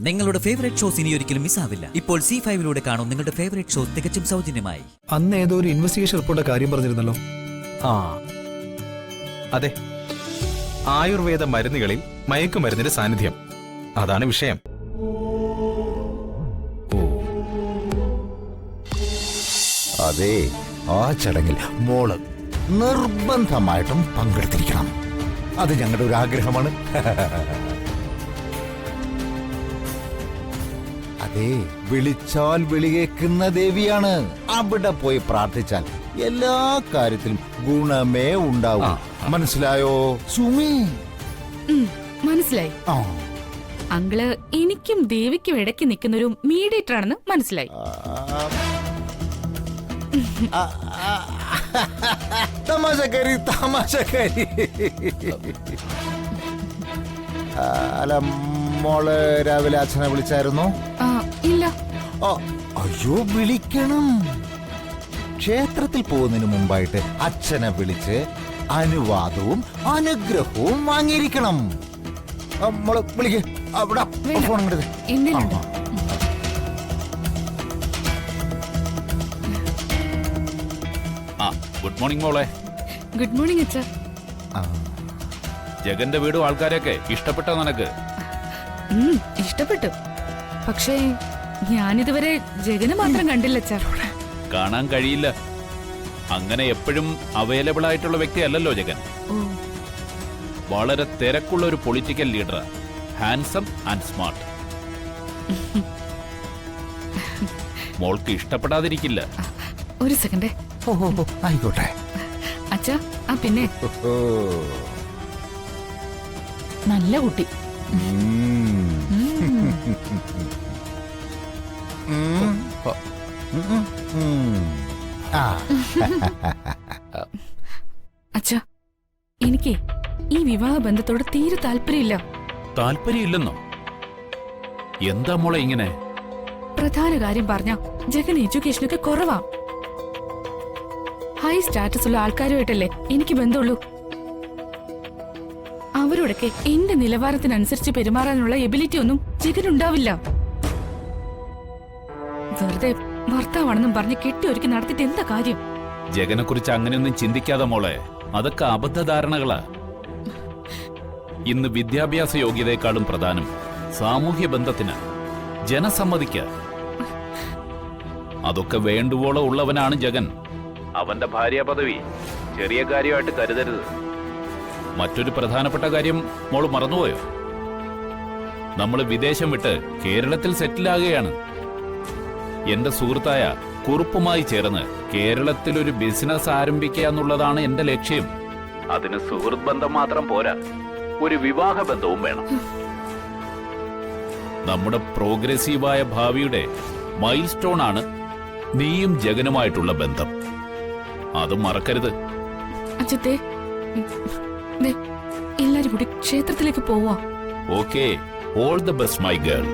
നിങ്ങളുടെ favourite shows ഇനി ഒരിക്കലും മിസ്സാവില്ല. ഇപ്പോൾ C5 കാണും നിങ്ങളുടെ ഫേവറേറ്റ് ഷോസ് തികച്ചും സൗജന്യമായി. അന്ന് ഏതോ ഒരു ഇൻവെസ്റ്റിഗേഷൻ റിപ്പോർട്ടിന്റെ കാര്യം പറഞ്ഞിരുന്നല്ലോ. അതെ, ആയുർവേദ മരുന്നുകളിൽ മയക്കുമരുന്നിന്റെ സാന്നിധ്യം, അതാണ് വിഷയം. അതെ, ആ ചടങ്ങിൽ മോള് നിർബന്ധമായിട്ടും പങ്കെടുത്തിരിക്കണം. അത് ഞങ്ങളുടെ ഒരു ആഗ്രഹമാണ്. അതെ, വിളിച്ചാൽ വിളികേക്കുന്ന ദേവിയാണ്. അവിടെ പോയി പ്രാർത്ഥിച്ചാൽ എല്ലാ കാര്യത്തിലും ഗുണമേ ഉണ്ടാവും. മനസ്സിലായോ സുമി? മനസ്സിലായി അങ്കിള്. എനിക്കും ദേവിക്കും ഇടയ്ക്ക് നിൽക്കുന്ന ഒരു മീഡിയേറ്റർ ആണെന്ന് മനസ്സിലായി. തമാശക്കാരി തമാശക്കാരി. അല്ല, മോള് രാവിലെ അച്ഛനെ വിളിച്ചായിരുന്നോ? ഇല്ല. അയ്യോ, വിളിക്കണം. ക്ഷേത്രത്തിൽ പോകുന്നതിന് മുമ്പായിട്ട് അച്ഛനെ വിളിച്ച് അനുവാദവും അനുഗ്രഹവും വാങ്ങിയിരിക്കണം. മോള് വിളിക്ക്. അവിടെ ഫോൺ ഇങ്ങോട്ട്. ഗുഡ് മോർണിംഗ് മോളെ. ഗുഡ് മോർണിംഗ് അച്ഛാ. ജഗന്റെ വീടും ആൾക്കാരൊക്കെ ഇഷ്ടപ്പെട്ടോ നിനക്ക്? ഇഷ്ടപ്പെട്ടു. പക്ഷേ ഞാനിതുവരെ ജഗന് മാത്രം കണ്ടില്ല അച്ഛാ. കാണാൻ കഴിയില്ല. അങ്ങനെ എപ്പോഴും അവൈലബിൾ ആയിട്ടുള്ള വ്യക്തിയല്ലല്ലോ ജഗൻ. വളരെ തിരക്കുള്ള ഒരു political leader, handsome and smart. മോൾക്ക് ഇഷ്ടപ്പെടാതിരിക്കില്ല. ഒരു സെക്കൻഡ്. ആയിക്കോട്ടെ അച്ഛാ. പിന്നെ നല്ല കുട്ടി. അച്ഛാ, എനിക്ക് ഈ വിവാഹ ബന്ധത്തോട് തീരെ താല്പര്യമില്ല. താല്പര്യമില്ലെന്നോ? എന്താ മോളെ ഇങ്ങനെ? പ്രധാന കാര്യം പറഞ്ഞ ജഗൻ എഡ്യൂക്കേഷനൊക്കെ കുറവാ. ഹൈ സ്റ്റാറ്റസ് ഉള്ള ആൾക്കാരുമായിട്ടല്ലേ എനിക്ക് ബന്ധമുള്ളൂ. അവരോടൊക്കെ എന്റെ നിലവാരത്തിനനുസരിച്ച് പെരുമാറാനുള്ള എബിലിറ്റി ഒന്നും ജഗനുണ്ടാവില്ല. വെറുതെ ഭർത്താവാണെന്നും പറഞ്ഞ് കെട്ടിയൊരുക്കി നടത്തിയിട്ട് എന്താ കാര്യം? ജഗനെ കുറിച്ച് അങ്ങനെയൊന്നും ചിന്തിക്കാതെ മോളെ. അതൊക്കെ അബദ്ധധാരണകളാ. ഇന്ന് വിദ്യാഭ്യാസ യോഗ്യതയെക്കാളും പ്രധാനം സാമൂഹ്യ ബന്ധത്തിന്, ജനസമ്മതിക്ക്. അതൊക്കെ വേണ്ടുവോളം ഉള്ളവനാണ് ജഗൻ. അവന്റെ ഭാര്യ പദവി ചെറിയ കാര്യമായിട്ട് കരുതരുത്. മറ്റൊരു പ്രധാനപ്പെട്ട കാര്യം മോള് മറന്നുപോയോ? നമ്മൾ വിദേശം വിട്ട് കേരളത്തിൽ സെറ്റിലാകുകയാണ്. എന്റെ സുഹൃത്തായ കുറുപ്പുമായി ചേർന്ന് കേരളത്തിൽ ഒരു ബിസിനസ് ആരംഭിക്കുക എന്നുള്ളതാണ് എന്റെ ലക്ഷ്യം. അതിന് സുഹൃത്ത് ബന്ധം മാത്രം പോരാ, ഒരു വിവാഹ ബന്ധവും വേണം. നമ്മുടെ പ്രോഗ്രസീവായ ഭാവിയുടെ മൈൽ സ്റ്റോൺ ആണ് നീയും ജഗനുമായിട്ടുള്ള ബന്ധം. അത് മറക്കരുത്. അച്ഛത്തെ, എല്ലാരും കൂടി ക്ഷേത്രത്തിലേക്ക് പോവാ. Okay, all the best my girl.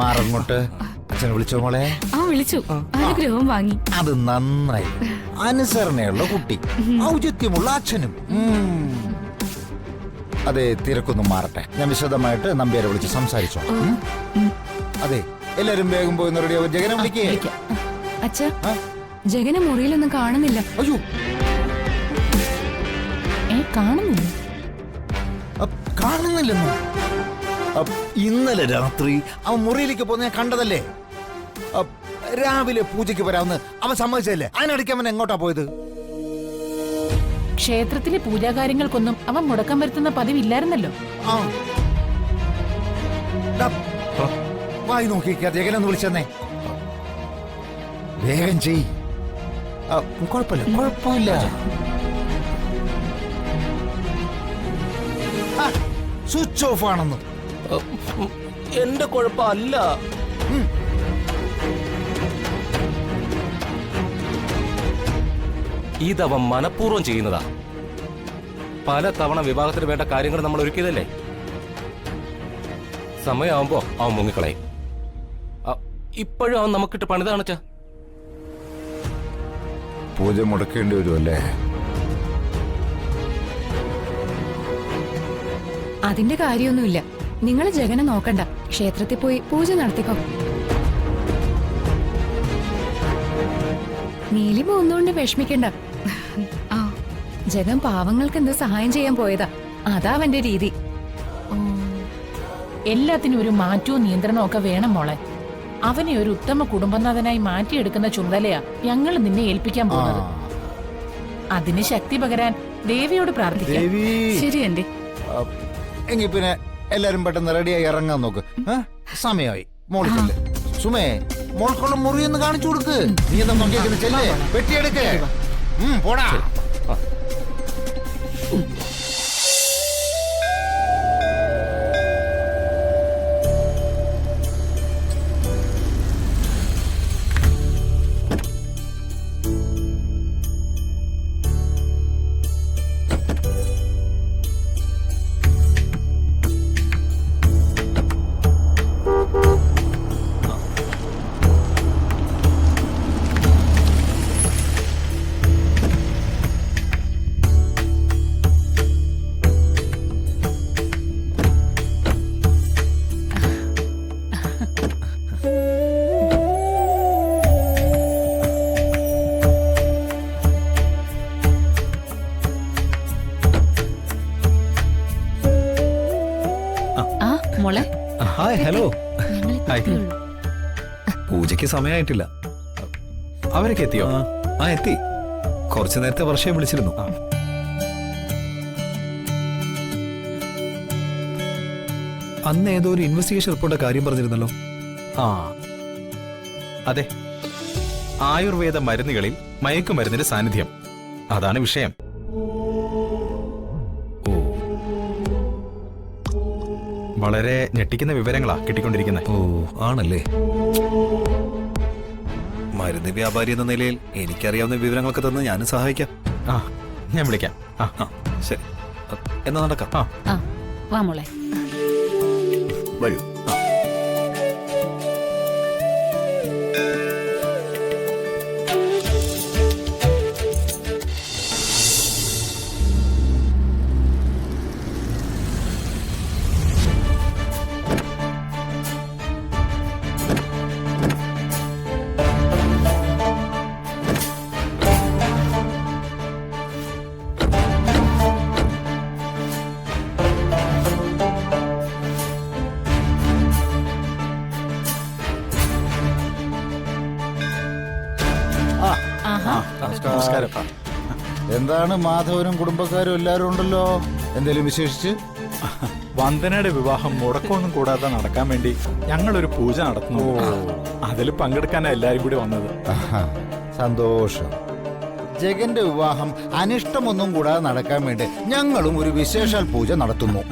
മാറങ്ങോട്ട്. അച്ഛനെ വിളിച്ചോ മോളെ? വിളിച്ചു. അനുഗ്രഹവും വാങ്ങി. അത് നന്നായി. അനുസരണയുള്ള കുട്ടി, ഔചിത്യമുള്ള അച്ഛനും. അതെ, തിരക്കൊന്നും മാറട്ടെ. ഞാൻ വിശദമായിട്ട് നമ്പ്യാരെ വിളിച്ച് സംസാരിച്ചോ. അതെ, എല്ലാരും വേഗം പോയി റെഡിയാവും. ജഗനെ വിളിക്കേ. അച്ഛാ, ജഗനെ മുറിയിലൊന്നും കാണുന്നില്ല. അയ്യോ, കാണുന്നില്ലെന്നോ? ഇന്നലെ രാത്രി അവൻ മുറിയിലേക്ക് പോകുന്ന ഞാൻ കണ്ടതല്ലേ. രാവിലെ പൂജയ്ക്ക് വരാമെന്ന് അവൻ സമ്മതിച്ചല്ലേ. അതിനിടയ്ക്ക് അവൻ എങ്ങോട്ടാ പോയത്? ക്ഷേത്രത്തിലെ പൂജാകാര്യങ്ങൾക്കൊന്നും അവൻ മുടക്കം വരുത്തുന്ന പതിവില്ലായിരുന്നല്ലോ. വായി നോക്കിക്കാ. ജഗനൊന്ന് വിളിച്ചെന്നേ. വേഗം ചെയ്. കുഴപ്പമില്ല. സ്വിച്ച് ഓഫ് ആണെന്ന്. എന്റെ കുഴപ്പമല്ല. ഇതവൻ മനഃപൂർവ്വം ചെയ്യുന്നതാ. പല തവണ വിവാഹത്തിന് വേണ്ട കാര്യങ്ങൾ നമ്മൾ ഒരുക്കിയതല്ലേ. സമയമാകുമ്പോ അവൻ മുങ്ങിക്കളയും. ഇപ്പോഴും അവൻ നമുക്കിട്ട് പണിതാണച്ചാ. പൂജ മുടക്കേണ്ടി വരുമല്ലേ? അതിന്റെ കാര്യമൊന്നുമില്ല. നിങ്ങൾ ജഗനെ നോക്കണ്ട, ക്ഷേത്രത്തിൽ പോയി പൂജ നടത്തിക്കോ. നീലിമ ഒന്നുകൊണ്ട് വിഷമിക്കണ്ട. ജഗൻ പാവങ്ങൾക്ക് എന്ത് സഹായം ചെയ്യാൻ പോയതാ, അതാ അവന്റെ രീതി. എല്ലാത്തിനും ഒരു മാറ്റവും നിയന്ത്രണവും ഒക്കെ വേണം മോളെ. അവനെ ഒരു ഉത്തമ കുടുംബനാഥനായി മാറ്റിയെടുക്കുന്ന ചുമതലയാ ഞങ്ങൾ നിന്നെ ഏൽപ്പിക്കാൻ പോകുന്നത്. അതിന് ശക്തി പകരാൻ ദേവിയോട് പ്രാർത്ഥിക്കാം. ദേവി, ശരി ആന്റി. എങ്കിൽ പിന്നെ എല്ലാരും പെട്ടെന്ന് റെഡിയായി ഇറങ്ങാൻ നോക്ക്. സമയമായി. മോളിച്ചല്ലേ സുമേ, മോൾക്കുള്ള മുറിയൊന്ന് കാണിച്ചു കൊടുക്ക്. നീ എന്താ നോക്കിയേക്കുന്നത്? ചെല്ലേ, പെട്ടിയെടുക്ക്. പോടാ. മോളെ ഹായ്, ഹലോ. ഹായ്. പൂജയ്ക്ക് സമയമായിട്ടില്ല. അവരൊക്കെ എത്തിയോ? എത്തി. കുറച്ചു നേരത്തെ വർഷയെ വിളിച്ചിരുന്നു. അന്ന് ഏതോ ഒരു ഇൻവെസ്റ്റിഗേഷൻ റിപ്പോർട്ടിന്റെ കാര്യം പറഞ്ഞിരുന്നല്ലോ. അതെ, ആയുർവേദ മരുന്നുകളിൽ മയക്കുമരുന്നിന്റെ സാന്നിധ്യം, അതാണ് വിഷയം. വളരെ ഞെട്ടിക്കുന്ന വിവരങ്ങളാ കിട്ടിക്കൊണ്ടിരിക്കുന്നത്. ആണല്ലേ. മരുന്ന് വ്യാപാരി എന്ന നിലയിൽ എനിക്കറിയാവുന്ന വിവരങ്ങളൊക്കെ തന്ന് ഞാനും സഹായിക്കാം. ഞാൻ വിളിക്കാം. ശരി, എന്നാ നടക്കാം. വാ മോളെ. വരൂ. നമസ്കാരം. എന്താണ് മാധവനും കുടുംബക്കാരും എല്ലാരും ഉണ്ടല്ലോ, എന്തേലും വിശേഷിച്ച്? വന്ദനയുടെ വിവാഹം മുടക്കമൊന്നും കൂടാതെ നടക്കാൻ വേണ്ടി ഞങ്ങളൊരു പൂജ നടത്തുന്നു. അതിൽ പങ്കെടുക്കാനാണ് എല്ലാരും കൂടി വന്നത്. സന്തോഷം. ജഗന്റെ വിവാഹം അനിഷ്ടമൊന്നും കൂടാതെ നടക്കാൻ വേണ്ടി ഞങ്ങളും ഒരു വിശേഷാൽ പൂജ നടത്തുന്നു.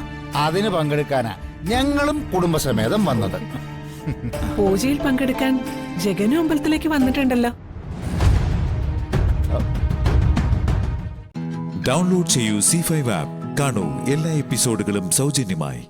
അതിന് പങ്കെടുക്കാനാ ഞങ്ങളും കുടുംബസമേതം വന്നത്. പൂജയിൽ പങ്കെടുക്കാൻ ജഗനും അമ്പലത്തിലേക്ക് വന്നിട്ടുണ്ടല്ലോ. ഡൗൺലോഡ് ചെയ്യൂ C5 ആപ്പ്. കാണൂ എല്ലാ എപ്പിസോഡുകളും സൗജന്യമായി.